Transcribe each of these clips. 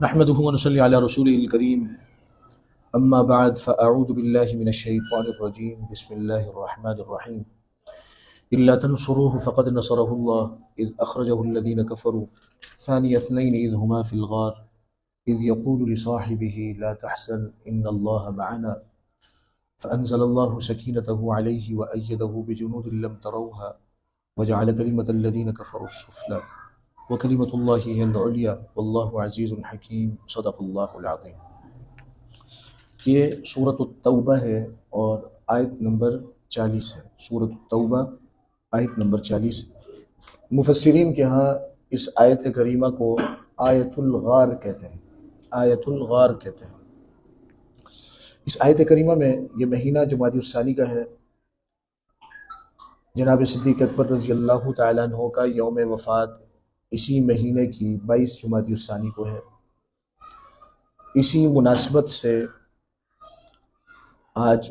نحمده ونصلي على رسوله الكريم أما بعد فأعوذ بالله من الشيطان الرجيم بسم الله الرحمن الرحيم إلا تنصروه فقد نصره الله إذ أخرجه الذين كفروا ثاني اثنين إذ هما في الغار إذ يقول لصاحبه لا تحزن إن الله معنا فأنزل الله سكينته عليه وأيده بجنود لم تروها وجعل كلمة الذين كفروا السفلى وكلمة الله هي العليا والله عزيز حكيم صدق اللہ العظیم۔ یہ سورۃ التوبہ ہے اور آیت نمبر 40 ہے۔ سورۃ التوبہ آیت نمبر 40۔ مفسرین کے ہاں اس آیت کریمہ کو آیت الغار کہتے ہیں، آیت الغار کہتے ہیں۔ اس آیت کریمہ میں یہ مہینہ جمادی الثانی کا ہے۔ جناب صدیق اکبر رضی اللہ تعالیٰ عنہ کا یوم وفات اسی مہینے کی 22 جمادی الثانی کو ہے۔ اسی مناسبت سے آج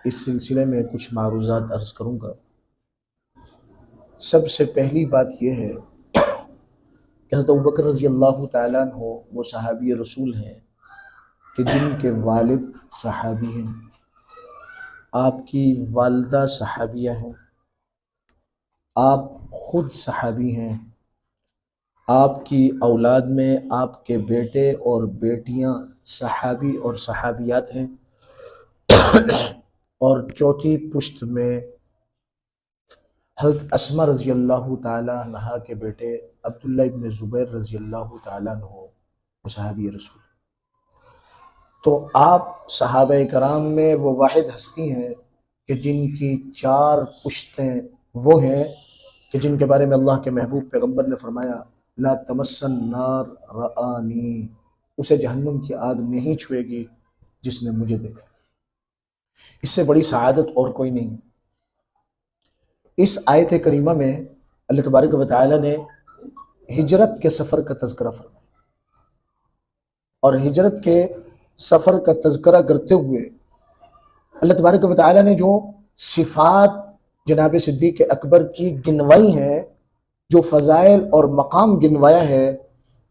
اس سلسلے میں کچھ معروضات عرض کروں گا۔ سب سے پہلی بات یہ ہے کہ حضرت ابوبکر رضی اللہ تعالیٰ عنہ وہ صحابی رسول ہیں کہ جن کے والد صحابی ہیں، آپ کی والدہ صحابیہ ہیں، آپ خود صحابی ہیں، آپ کی اولاد میں آپ کے بیٹے اور بیٹیاں صحابی اور صحابیات ہیں، اور چوتھی پشت میں حضرت اسما رضی اللہ تعالیٰ عنہا کے بیٹے عبداللہ ابن زبیر رضی اللہ تعالیٰ عنہ وہ صحابی رسول۔ تو آپ صحابہ کرام میں وہ واحد ہستی ہیں کہ جن کی 4 پشتیں وہ ہیں کہ جن کے بارے میں اللہ کے محبوب پیغمبر نے فرمایا لا تمسن نار رآنی، اسے جہنم کی آگ نہیں چھوئے گی جس نے مجھے دیکھا۔ اس سے بڑی سعادت اور کوئی نہیں۔ اس آیت کریمہ میں اللہ تبارک و تعالی نے ہجرت کے سفر کا تذکرہ فرمایا، اور ہجرت کے سفر کا تذکرہ کرتے ہوئے اللہ تبارک و تعالی نے جو صفات جناب صدیق اکبر کی گنوائی ہیں، جو فضائل اور مقام گنوایا ہے،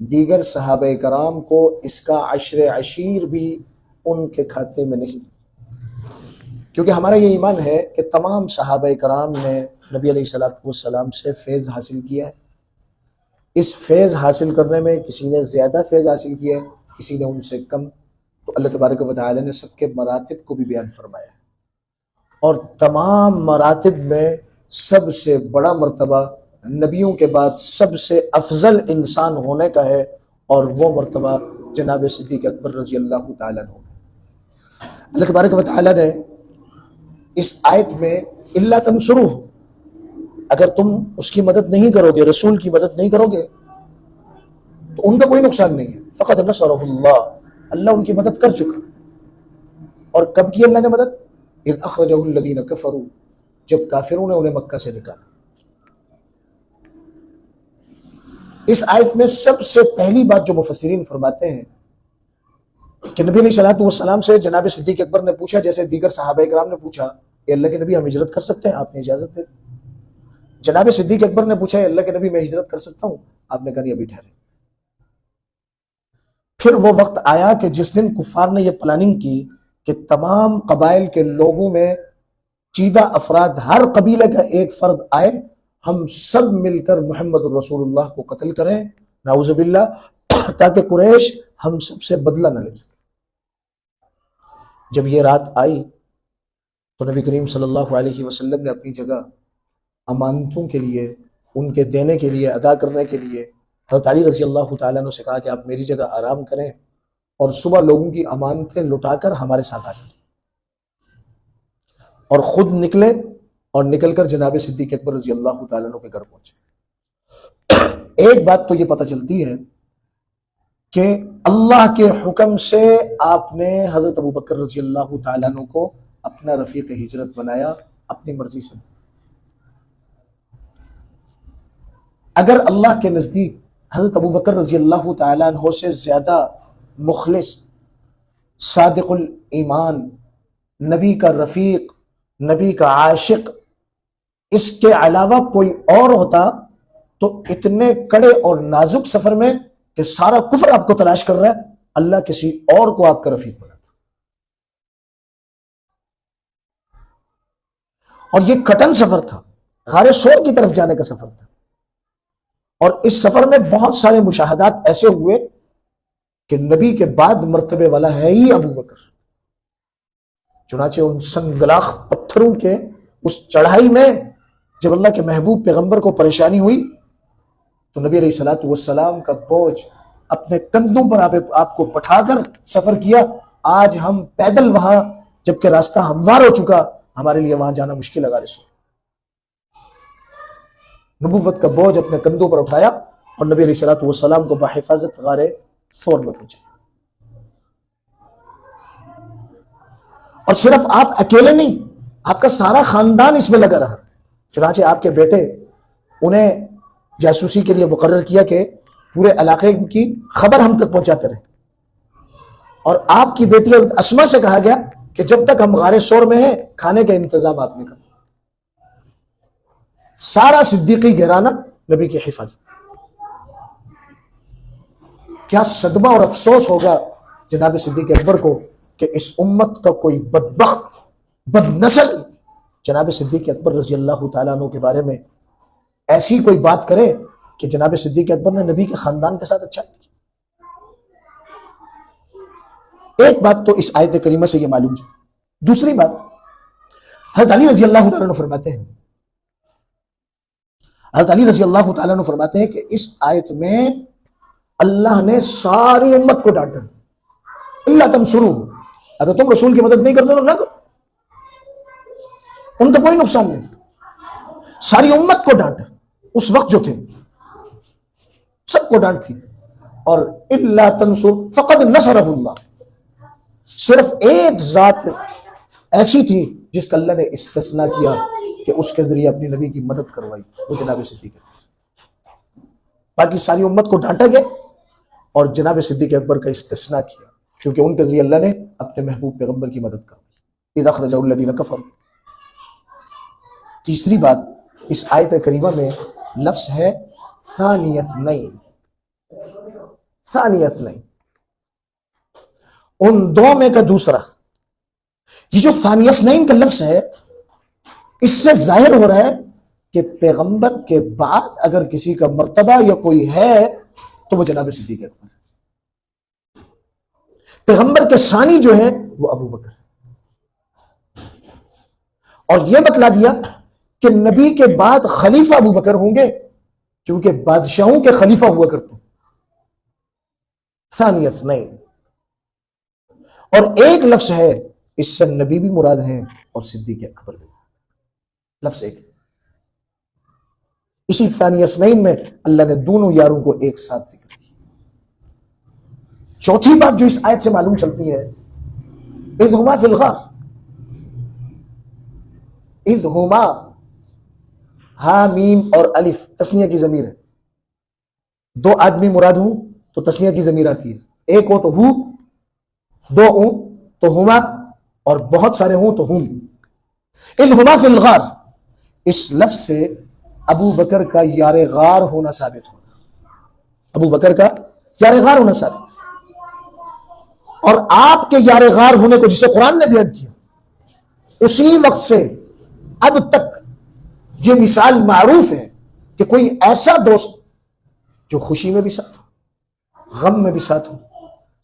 دیگر صحابہ کرام کو اس کا عشر عشیر بھی ان کے کھاتے میں نہیں، کیونکہ ہمارا یہ ایمان ہے کہ تمام صحابہ کرام نے نبی علیہ السلام سے فیض حاصل کیا ہے۔ اس فیض حاصل کرنے میں کسی نے زیادہ فیض حاصل کیا ہے، کسی نے ان سے کم، تو اللہ تبارک و تعالی نے سب کے مراتب کو بھی بیان فرمایا ہے، اور تمام مراتب میں سب سے بڑا مرتبہ نبیوں کے بعد سب سے افضل انسان ہونے کا ہے، اور وہ مرتبہ جناب صدیق اکبر رضی اللہ تعالیٰ عنہ کا۔ اللہ تبارک و تعالیٰ نے اس آیت میں الا تنصروہ، اگر تم اس کی مدد نہیں کرو گے، رسول کی مدد نہیں کرو گے تو ان کا کوئی نقصان نہیں ہے۔ فقط نصرہ اللہ، اللہ ان کی مدد کر چکا۔ اور کب کی اللہ نے مدد؟ اذ اخرجہ الذین کفروا، جب کافروں نے انہیں مکہ سے نکالا۔ اس آیت میں سب سے پہلی بات جو مفسرین فرماتے ہیں کہ نبی علیہ السلام سے جناب صدیق اکبر نے پوچھا، جیسے دیگر صحابہ کرام نے پوچھا کہ اللہ کے نبی ہم ہجرت کر سکتے ہیں؟ آپ نے اجازت دے دی۔ جناب صدیق اکبر نے پوچھا اللہ کے نبی میں ہجرت کر سکتا ہوں؟ آپ نے کہا نہیں، ابھی ٹھہرے۔ پھر وہ وقت آیا کہ جس دن کفار نے یہ پلاننگ کی کہ تمام قبائل کے لوگوں میں چیدہ افراد، ہر قبیلے کا ایک فرد آئے، ہم سب مل کر محمد الرسول اللہ کو قتل کریں، نعوذ باللہ، تاکہ قریش ہم سب سے بدلہ نہ لے سکے۔ جب یہ رات آئی تو نبی کریم صلی اللہ علیہ وسلم نے اپنی جگہ امانتوں کے لیے، ان کے دینے کے لیے، ادا کرنے کے لیے حضرت علی رضی اللہ تعالیٰ عنہ سے کہا کہ آپ میری جگہ آرام کریں، اور صبح لوگوں کی امانتیں لٹا کر ہمارے ساتھ آ جائیں، اور خود نکلے، اور نکل کر جناب صدیق اکبر رضی اللہ تعالیٰ عنہ کے گھر پہنچے۔ ایک بات تو یہ پتہ چلتی ہے کہ اللہ کے حکم سے آپ نے حضرت ابوبکر رضی اللہ تعالیٰ عنہ کو اپنا رفیق ہجرت بنایا، اپنی مرضی سے۔ اگر اللہ کے نزدیک حضرت ابوبکر رضی اللہ تعالیٰ عنہ سے زیادہ مخلص، صادق الایمان، نبی کا رفیق، نبی کا عاشق، اس کے علاوہ کوئی اور ہوتا تو اتنے کڑے اور نازک سفر میں کہ سارا کفر آپ کو تلاش کر رہا ہے، اللہ کسی اور کو آپ کا رفیق بنا تھا. اور یہ کٹن سفر تھا، غار سور کی طرف جانے کا سفر تھا. اور اس سفر میں بہت سارے مشاہدات ایسے ہوئے کہ نبی کے بعد مرتبے والا ہے ہی ابو بکر. چنانچہ ان سنگلاخ پتھروں کے اس چڑھائی میں جب اللہ کے محبوب پیغمبر کو پریشانی ہوئی تو نبی علیہ الصلوۃ والسلام کا بوجھ اپنے کندھوں پر آپ کو بٹھا کر سفر کیا. آج ہم پیدل وہاں جبکہ راستہ ہموار ہو چکا، ہمارے لیے وہاں جانا مشکل لگا. رسول نبوت کا بوجھ اپنے کندھوں پر اٹھایا اور نبی علیہ الصلوۃ والسلام کو بحفاظت غار ثور میں پہنچا. اور صرف آپ اکیلے نہیں، آپ کا سارا خاندان اس میں لگا رہا. چنانچہ آپ کے بیٹے انہیں جاسوسی کے لیے مقرر کیا کہ پورے علاقے کی خبر ہم تک پہنچاتے رہے. اور آپ کی بیٹی اسما سے کہا گیا کہ جب تک ہم غار ثور میں ہیں کھانے کا انتظام آپ نے کرنا. سارا صدیقی گھرانہ نبی کی حفاظت. کیا صدمہ اور افسوس ہوگا جناب صدیق اکبر کو کہ اس امت کا کوئی بدبخت بد نسل جناب صدیق اکبر رضی اللہ تعالیٰ عنہ کے بارے میں ایسی کوئی بات کرے کہ جناب صدیق اکبر نے نبی کے خاندان کے ساتھ اچھا کیا. ایک بات تو اس آیت کریمہ سے یہ معلوم ہے. دوسری بات، حضرت علی رضی اللہ تعالیٰ عنہ فرماتے ہیں، حضرت علی رضی اللہ تعالیٰ عنہ فرماتے ہیں کہ اس آیت میں اللہ نے ساری امت کو ڈانٹا. اللہ تنصروہ، اگر تم رسول کی مدد نہیں کرتے تو نہ کرو، ان کا کوئی نقصان نہیں. ساری امت کو ڈانٹا. اس وقت جو تھے سب کو ڈانٹ تھی. اور اللہ تنصر فقد نصرہ اللہ، صرف ایک ذات ایسی تھی جس کا اللہ نے استثناء کیا کہ اس کے ذریعے اپنی نبی کی مدد کروائی، وہ جناب صدیق اکبر. باقی ساری امت کو ڈانٹا گیا اور جناب صدیق اکبر کا استثناء کیا کیونکہ ان کے ذریعے اللہ نے اپنے محبوب پیغمبر کی مدد کروائی. اذ اخرجہ الذین کفروا. تیسری بات، اس آیت کریمہ میں لفظ ہے ثانی اثنین. ثانی اثنین، ان دو میں کا دوسرا. یہ جو ثانی اثنین کا لفظ ہے اس سے ظاہر ہو رہا ہے کہ پیغمبر کے بعد اگر کسی کا مرتبہ یا کوئی ہے تو وہ جناب صدیق اکبر. پیغمبر کے ثانی جو ہے وہ ابو بکر. اور یہ بتلا دیا کہ نبی کے بعد خلیفہ ابو بکر ہوں گے کیونکہ بادشاہوں کے خلیفہ ہوا کرتے ہیں. ثانی اثنین. اور ایک لفظ ہے اس سے نبی بھی مراد ہیں اور صدیق اکبر بھی. لفظ ایک. اسی ثانی اثنین میں اللہ نے دونوں یاروں کو ایک ساتھ ذکر کیا. چوتھی بات جو اس آیت سے معلوم چلتی ہے، اذ ہما فی الغار. اذ ہما، ہا میم اور الف تسنیہ کی ضمیر ہے. دو آدمی مراد ہوں تو تسنیہ کی ضمیر آتی ہے. ایک ہو تو ہو، دو ہوں تو ہما، اور بہت سارے ہوں تو ہم. اذ ہما فی الغار، اس لفظ سے ابو بکر کا یار غار ہونا ثابت ہو. ابو بکر کا یار غار ہونا ثابت. اور آپ کے یار غار ہونے کو جسے قرآن نے بیان کیا، اسی وقت سے اب تک یہ مثال معروف ہے کہ کوئی ایسا دوست جو خوشی میں بھی ساتھ ہو، غم میں بھی ساتھ ہو،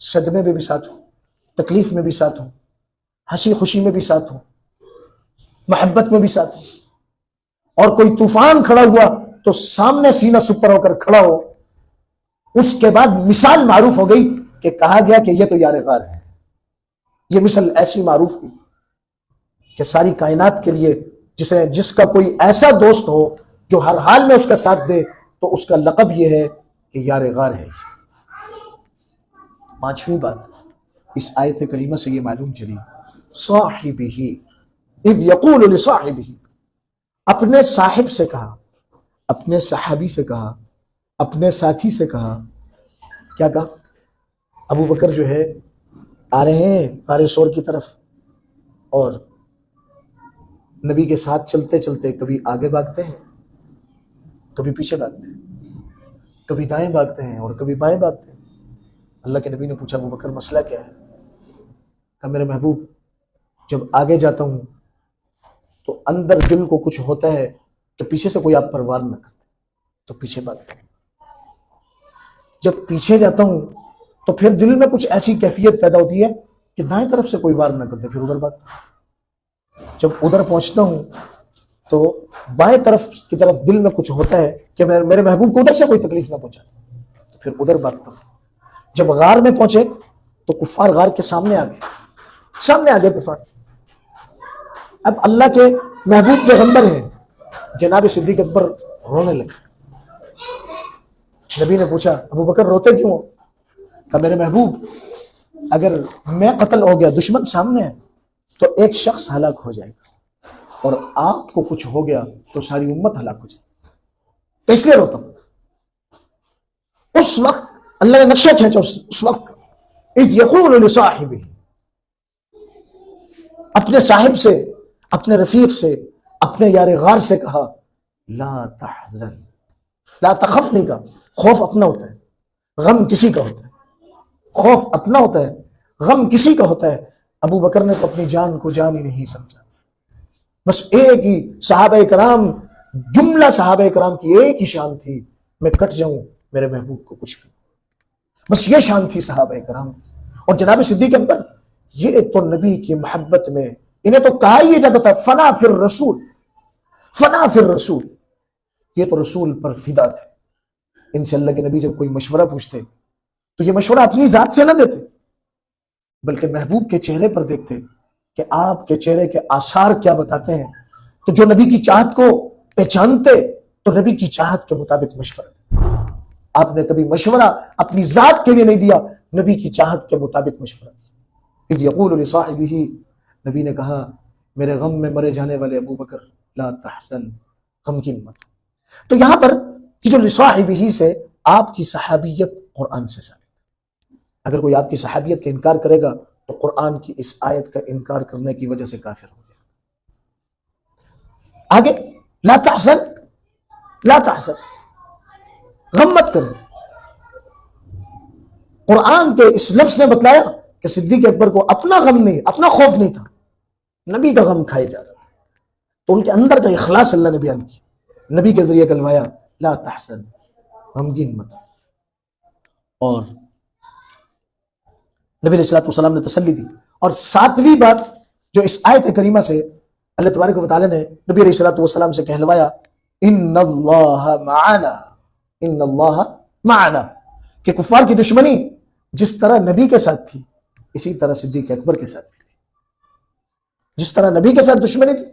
صدمے میں بھی ساتھ ہو، تکلیف میں بھی ساتھ ہو، ہنسی خوشی میں بھی ساتھ ہو، محبت میں بھی ساتھ ہو. اور کوئی طوفان کھڑا ہوا تو سامنے سینہ سپر ہو کر کھڑا ہو. اس کے بعد مثال معروف ہو گئی کہ کہا گیا کہ یہ تو یار غار ہے. یہ مثال ایسی معروف ہوئی کہ ساری کائنات کے لیے جس کا کوئی ایسا دوست ہو جو ہر حال میں اس کا ساتھ دے تو اس کا لقب یہ ہے کہ یار غار ہے. پانچویں بات اس آیت کریمہ سے یہ معلوم چلی، صاحبہ اذ یقول لصاحبہ، اپنے صاحب سے کہا، اپنے صحابی سے کہا، اپنے ساتھی سے کہا. کیا کہا؟ ابو بکر جو ہے آ رہے ہیں غار ثور کی طرف اور نبی کے ساتھ چلتے چلتے کبھی آگے بھاگتے ہیں کبھی پیچھے بھاگتے ہیں. کبھی دائیں بھاگتے ہیں اور کبھی بائیں بھاگتے ہیں۔ اللہ کے نبی نے پوچھا ابو بکر مسئلہ کیا ہے؟ کہا میرے محبوب جب آگے جاتا ہوں تو اندر دل کو کچھ ہوتا ہے کہ پیچھے سے کوئی آپ پر وار نہ کرتے تو پیچھے بھاگتا ہوں، جب پیچھے جاتا ہوں تو پھر دل میں کچھ ایسی کیفیت پیدا ہوتی ہے کہ دائیں طرف سے کوئی وار نہ کرتے پھر ادھر بھاگتا ہوں، جب ادھر پہنچتا ہوں تو بائیں طرف کی طرف دل میں کچھ ہوتا ہے کہ میرے محبوب کو ادھر سے کوئی تکلیف نہ پہنچا تو پھر ادھر بھاگتا ہوں۔ جب غار میں پہنچے تو کفار غار کے سامنے آ گئے کفار۔ اب اللہ کے محبوب پیغمبر ہیں، جناب صدیق اکبر رونے لگے۔ نبی نے پوچھا ابو بکر روتے کیوں ہو؟ کہ میرے محبوب اگر میں قتل ہو گیا، دشمن سامنے ہے، تو ایک شخص ہلاک ہو جائے گا، اور آپ کو کچھ ہو گیا تو ساری امت ہلاک ہو جائے گی، اس لیے روتا ہوں۔ اس وقت اللہ نے نقشہ کھینچا، اس وقت اذ یقول لصاحبہ، اپنے صاحب سے، اپنے رفیق سے، اپنے یار غار سے کہا لا تحزن، لا تخف نہیں کہا، خوف اپنا ہوتا ہے، غم کسی کا ہوتا ہے، خوف اپنا ہوتا ہے، غم کسی کا ہوتا ہے۔ ابو بکر نے تو اپنی جان کو جان ہی نہیں سمجھا، بس ایک ہی صحابہ کرام، جملہ صحابہ کرام کی ایک ہی شان تھی، میں کٹ جاؤں میرے محبوب کو کچھ بھی، بس یہ شان تھی صحابہ کرام۔ اور جناب صدیق اکبر یہ تو نبی کی محبت میں انہیں تو کہا ہی جاتا تھا فنا فی الرسول، فنا فی الرسول، یہ تو رسول پر فدا تھے۔ ان سے اللہ کے نبی جب کوئی مشورہ پوچھتے تو یہ مشورہ اپنی ذات سے نہ دیتے، بلکہ محبوب کے چہرے پر دیکھتے کہ آپ کے چہرے کے آثار کیا بتاتے ہیں، تو جو نبی کی چاہت کو پہچانتے تو نبی کی چاہت کے مطابق مشورہ۔ آپ نے کبھی مشورہ اپنی ذات کے لیے نہیں دیا، نبی کی چاہت کے مطابق مشورہ دیا۔ اذ یقول لصاحبہ، نبی نے کہا میرے غم میں مرے جانے والے ابو بکر لا تحزن، غمگین مت۔ تو یہاں پر کہ جو لصاحبہ سے آپ کی صحابیت قرآن سے ثابت، اگر کوئی آپ کی صحابیت کا انکار کرے گا تو قرآن کی اس آیت کا انکار کرنے کی وجہ سے کافر ہو جائے گا۔ آگے لا تحزن، لا تحزن، غم مت کرو۔ قرآن کے اس لفظ نے بتلایا کہ صدیق اکبر کو اپنا غم نہیں، اپنا خوف نہیں تھا، نبی کا غم کھائے جا رہا تھا، تو ان کے اندر کا اخلاص اللہ نے بیان کیا، نبی کے ذریعے کلمایا لا تحزن، غمگین مت۔ اور نبی علیہ الصلوۃ والسلام نے تسلی دی۔ اور ساتویں بات جو اس آیت کریمہ سے اللہ تبارک و تعالی نے نبی علیہ الصلوۃ والسلام سے کہلوایا، ان اللہ معنا، ان اللہ معنا، کہ کفار کی دشمنی جس طرح نبی کے ساتھ تھی اسی طرح صدیق اکبر کے ساتھ بھی تھی، جس طرح نبی کے ساتھ دشمنی تھی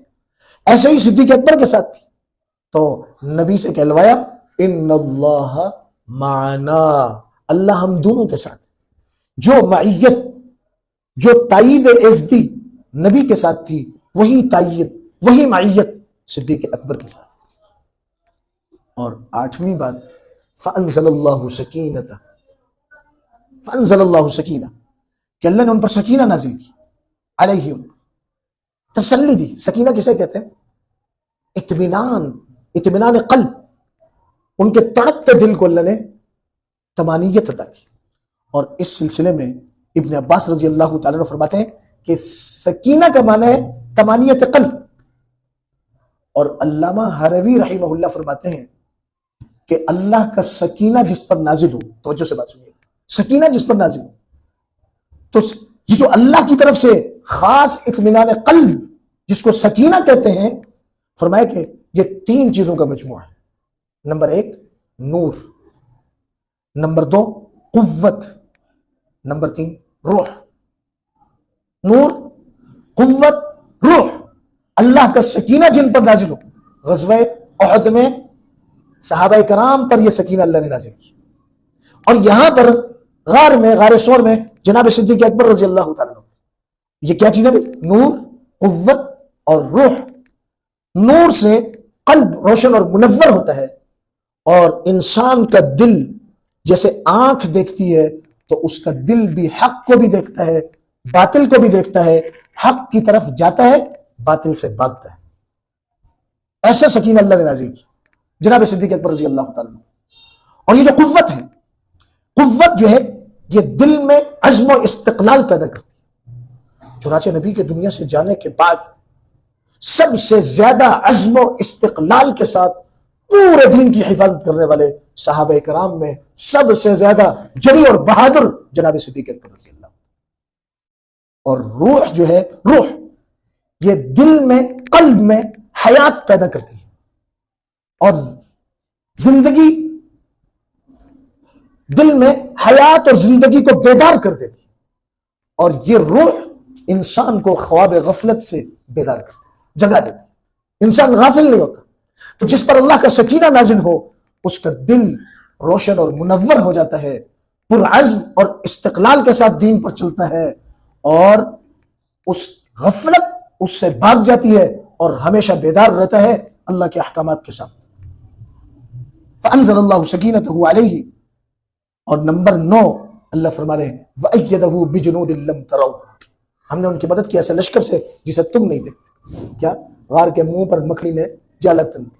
ایسے ہی صدیق اکبر کے ساتھ تھی۔ تو نبی سے کہلوایا ان اللہ معنا، اللہ ہم دونوں کے ساتھ۔ جو معیت، جو تائید عزتی نبی کے ساتھ تھی، وہی تائید، وہی معیت صدیق اکبر کے ساتھ۔ اور آٹھویں بات فانزل اللہ سکینتہ، فانزل اللہ سکینہ، کہ اللہ نے ان پر سکینہ نازل کی، علیہم، تسلی دی۔ سکینہ کسے کہتے ہیں؟ اطمینان، اطمینان قلب، ان کے تڑپتے دل کو اللہ نے طمانینت عطا کی۔ اور اس سلسلے میں ابن عباس رضی اللہ تعالیٰ عنہ فرماتے ہیں کہ سکینہ کا معنی ہے طمانینت قلب۔ اور علامہ ہروی رحمہ اللہ فرماتے ہیں کہ اللہ کا سکینہ جس پر نازل ہو، توجہ سے بات سنیے، سکینہ جس پر نازل ہو، تو یہ جو اللہ کی طرف سے خاص اطمینان قلب جس کو سکینہ کہتے ہیں، فرمایا کہ یہ تین چیزوں کا مجموعہ ہے۔ نمبر ایک نور، نمبر دو قوت، نمبر تین روح۔ نور، قوت، روح، اللہ کا سکینہ جن پر نازل ہو۔ غزوہ احد میں صحابہ کرام پر یہ سکینہ اللہ نے نازل کی، اور یہاں پر غار میں، غار ثور میں جناب صدیق اکبر رضی اللہ تعالیٰ عنہ، یہ کیا چیزیں بھی؟ نور، قوت اور روح۔ نور سے قلب روشن اور منور ہوتا ہے، اور انسان کا دل جیسے آنکھ دیکھتی ہے تو اس کا دل بھی حق کو بھی دیکھتا ہے، باطل کو بھی دیکھتا ہے، حق کی طرف جاتا ہے، باطل سے بھاگتا ہے۔ ایسا سکینہ اللہ نے نازل کی جناب صدیق اکبر رضی اللہ تعالیٰ عنہ۔ اور یہ جو قوت ہے، قوت جو ہے یہ دل میں عزم و استقلال پیدا کرتی ہے۔ چنانچہ نبی کے دنیا سے جانے کے بعد سب سے زیادہ عزم و استقلال کے ساتھ پورے دین کی حفاظت کرنے والے صحابہ کرام میں سب سے زیادہ جری اور بہادر جناب صدیق اکبر رضی اللہ۔ اور روح جو ہے، روح یہ دل میں، قلب میں حیات پیدا کرتی ہے اور زندگی، دل میں حیات اور زندگی کو بیدار کر دیتی ہے، اور یہ روح انسان کو خواب غفلت سے بیدار کرتی ہے، جگا دیتی ہے، انسان غافل نہیں ہوتا۔ تو جس پر اللہ کا سکینہ نازل ہو اس کا دل روشن اور منور ہو جاتا ہے، پرعزم اور استقلال کے ساتھ دین پر چلتا ہے، اور اس غفلت اس سے بھاگ جاتی ہے اور ہمیشہ بیدار رہتا ہے اللہ کے احکامات کے ساتھ۔ فانزل اللہ سکینتہ علیہ۔ اور نمبر 9 اللہ فرما رہے ہیں وَأَيَّدَهُ بِجُنُودٍ لَمْ تَرَوْهَا، ہم نے ان کی مدد کی ایسے لشکر سے جسے تم نہیں دیکھتے۔ کیا؟ غار کے منہ پر مکڑی نے جالا تن دی،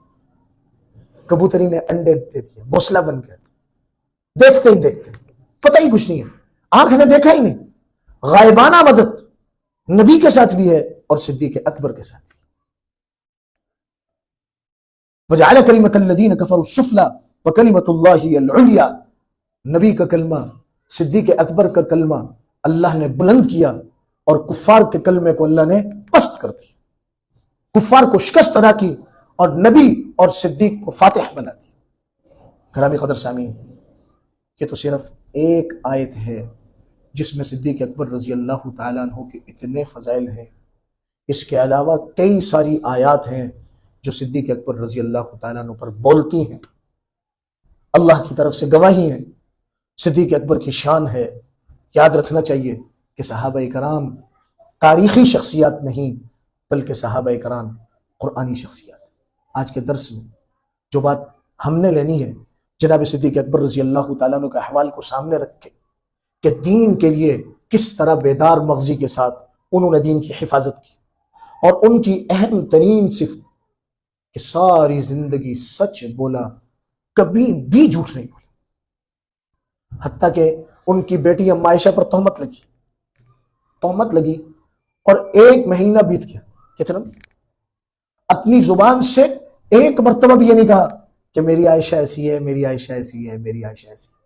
کبوتری نے انڈے دے دیے، گھونسلہ بن گیا، دیکھتے ہی دیکھتے، پتہ ہی کچھ نہیں ہے، آنکھ نے دیکھا ہی نہیں۔ غائبانہ مدد نبی کے ساتھ بھی ہے اور صدیق اکبر کے ساتھ بھی۔ وَجَعَلَ كَلِمَةَ الَّذِينَ كَفَرُوا السُّفْلَىٰ وَكَلِمَةُ اللَّهِ هِيَ الْعُلْيَا، نبی کا کلمہ، صدیق اکبر کا کلمہ اللہ نے بلند کیا اور کفار کے کلمے کو اللہ نے پست کر دیا، کفار کو شکست ادا کی اور نبی اور صدیق کو فاتح بنا دی۔ گرامی قدر سامعین، یہ تو صرف ایک آیت ہے جس میں صدیق اکبر رضی اللہ تعالیٰ عنہ کے اتنے فضائل ہیں۔ اس کے علاوہ کئی ساری آیات ہیں جو صدیق اکبر رضی اللہ تعالیٰ عنہ پر بولتی ہیں، اللہ کی طرف سے گواہی ہیں، صدیق اکبر کی شان ہے۔ یاد رکھنا چاہیے کہ صحابہ کرام تاریخی شخصیات نہیں بلکہ صحابہ کرام قرآنی شخصیات۔ آج کے درس میں جو بات ہم نے لینی ہے جناب صدیق اکبر رضی اللہ تعالیٰ عنہ کے احوال کو سامنے رکھ کے کہ دین کے لیے کس طرح بیدار مغزی کے ساتھ انہوں نے دین کی حفاظت کی، اور ان کی اہم ترین صفت کہ ساری زندگی سچ بولا، کبھی بھی جھوٹ نہیں بولا، حتیٰ کہ ان کی بیٹی ام عائشہ پر تہمت لگی اور 1 مہینہ بیت گیا، کتنا اپنی زبان سے ایک مرتبہ بھی یہ نہیں کہا کہ میری عائشہ ایسی ہے، میری عائشہ ایسی ہے، میری عائشہ ایسی ہے۔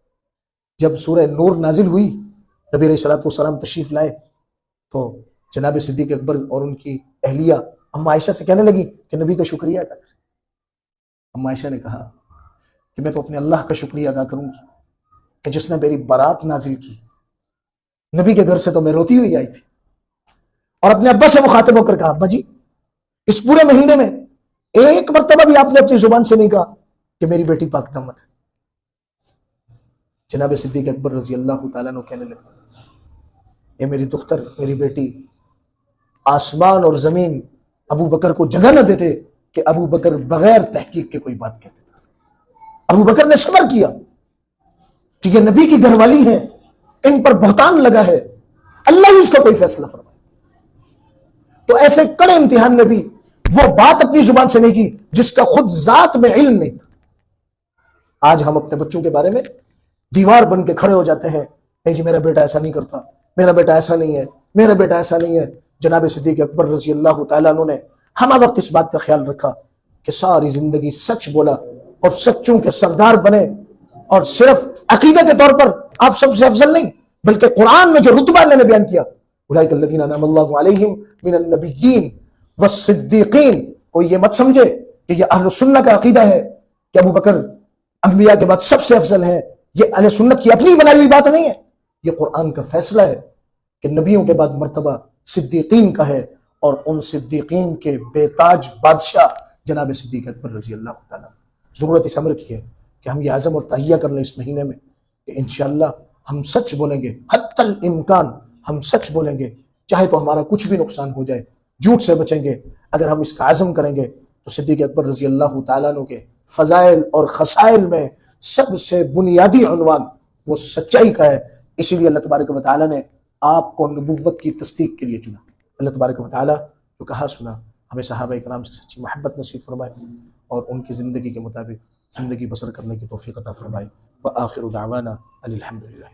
جب سورہ نور نازل ہوئی، نبی علیہ الصلوۃ والسلام تشریف لائے تو جناب صدیق اکبر اور ان کی اہلیہ ام عائشہ سے کہنے لگی کہ نبی کا شکریہ ادا کر۔ ام عائشہ نے کہا کہ میں تو اپنے اللہ کا شکریہ ادا کروں گی کہ جس نے میری برات نازل کی۔ نبی کے گھر سے تو میں روتی ہوئی آئی تھی، اور اپنے ابا سے مخاطب ہو کر کہا ابا جی اس پورے مہینے میں ایک مرتبہ بھی آپ نے اپنی زبان سے نہیں کہا کہ میری بیٹی پاک دامت ہے۔ جناب صدیق اکبر رضی اللہ تعالیٰ عنہ کہنے لگا اے میری دختر، میری بیٹی، آسمان اور زمین ابو بکر کو جگہ نہ دیتے کہ ابو بکر بغیر تحقیق کے کوئی بات کہتے تھا۔ ابو بکر نے صبر کیا کہ یہ نبی کی گھر والی ہے، ان پر بہتان لگا ہے، اللہ ہی اس کا کوئی فیصلہ فرمائے۔ تو ایسے کڑے امتحان میں بھی وہ بات اپنی زبان سے نہیں کی جس کا خود ذات میں علم نہیں تھا۔ آج ہم اپنے بچوں کے بارے میں دیوار بن کے کھڑے ہو جاتے ہیں، نہیں جی میرا بیٹا ایسا نہیں کرتا، میرا بیٹا ایسا نہیں ہے، میرا بیٹا ایسا نہیں ہے۔ جناب صدیق اکبر رضی اللہ تعالیٰ عنہ نے ہمہ وقت اس بات کا خیال رکھا کہ ساری زندگی سچ بولا اور سچوں کے سردار بنے، اور صرف عقیدہ کے طور پر آپ سب سے افضل نہیں بلکہ قرآن میں جو رتبہ اللہ نے بیان کیا اولئک الذین انعم اللہ علیہم من النبیین والصدیقین، کوئی یہ مت سمجھے کہ یہ اہل سنت کا عقیدہ ہے کہ ابو بکر انبیاء کے بعد سب سے افضل ہے۔ یہ اہل سنت کی اپنی بنائی ہوئی بات نہیں ہے، یہ قرآن کا فیصلہ ہے کہ نبیوں کے بعد مرتبہ صدیقین کا ہے، اور ان صدیقین کے بے تاج بادشاہ جناب صدیق اکبر رضی اللہ تعالیٰ۔ ضرورت اس امر کی ہے کہ ہم یہ عزم اور تہیہ کر لیں اس مہینے میں کہ انشاءاللہ ہم سچ بولیں گے، حتی الامکان ہم سچ بولیں گے، چاہے تو ہمارا کچھ بھی نقصان ہو جائے، جھوٹ سے بچیں گے۔ اگر ہم اس کا عزم کریں گے تو صدیق اکبر رضی اللہ تعالیٰ عنہ کے فضائل اور خصائل میں سب سے بنیادی عنوان وہ سچائی کا ہے۔ اسی لیے اللہ تبارک و تعالیٰ نے آپ کو نبوت کی تصدیق کے لیے چنا۔ اللہ تبارک و تعالیٰ جو کہا سنا ہمیں صحابہ کرام سے سچی محبت نصیب فرمائے اور ان کی زندگی کے مطابق زندگی بسر کرنے کی توفیق عطا فرمائے۔ وآخر دعوانا ان الحمد للہ۔